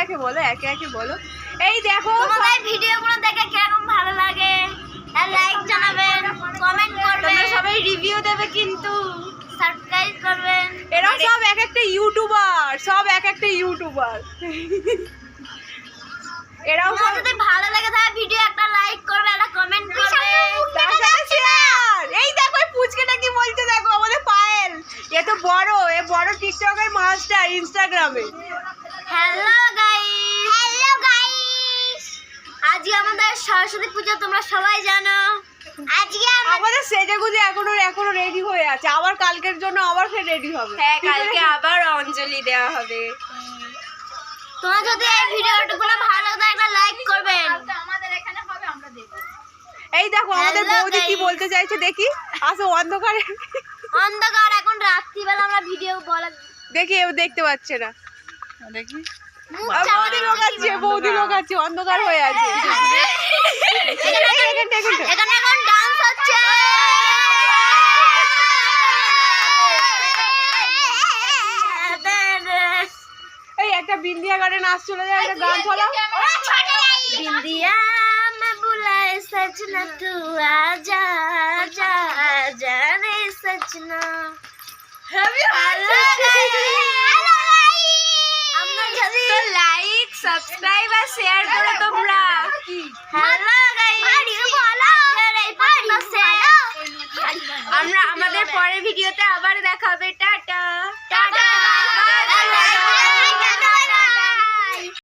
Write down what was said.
একে বলো, একে একে বলো। এই দেখো তোমাদের ভিডিওগুলো দেখে কেমন ভালো লাগে আর লাইক জানাবেন, কমেন্ট করবেন, তোমরা সবাই রিভিউ দেবে কিন্তু। সাবস্ক্রাইব করবেন। এরা সব এক একটা ইউটিউবার, সব এক একটা ইউটিউবার। এরাও তোমার যদি ভালো লাগে তাহলে ভিডিও একটা লাইক করবে, একটা কমেন্ট করবে, তার সাথে শেয়ার। এই দেখো এই পুচকেটা কি বলছে, দেখো আমাদের পায়েল। এ তো বড়, এ বড় টিকটকের মাস্টার ইনস্টাগ্রামে। হ্যালো গাইস, আজকে আমাদের সরস্বতী পূজা, তোমরা সবাই জানো। আজকে আমাদের সেজেগুজে এখনো রেডি হয়ে আছে, আবার কালকের জন্য আবার ফের রেডি হবে। হ্যাঁ, কালকে আবার অঞ্জলি দেওয়া হবে। তোমার যদি এই ভিডিওটুকু ভালো লাগে একটা লাইক করবেন। আমাদের এখানে হবে, আমরা দেখব। এই দেখো আমাদের Hello বৌদি কি guys. বলতে চাইছে দেখি, আসো অন্ধকারে। অন্ধকার, এখন রাত্রিবেলা আমরা ভিডিও বলা দেখি এও দেখতে পাচ্ছে না। দেখি মুখ আর চাপা বৌদি লোক আছে, বৌদি লোক আছে, অন্ধকার হয়ে আছে। এখানটা। এখানে এখন ডান্স হচ্ছে। এই একটা বিন্দিয়া গানে নাচ চলে যায়, একটা গান চালাও। बिंदिया मैं बुलाए सजना तू आजा आजा आजा रे सजना। তো লাইক, সাবস্ক্রাইব আর শেয়ার করে তো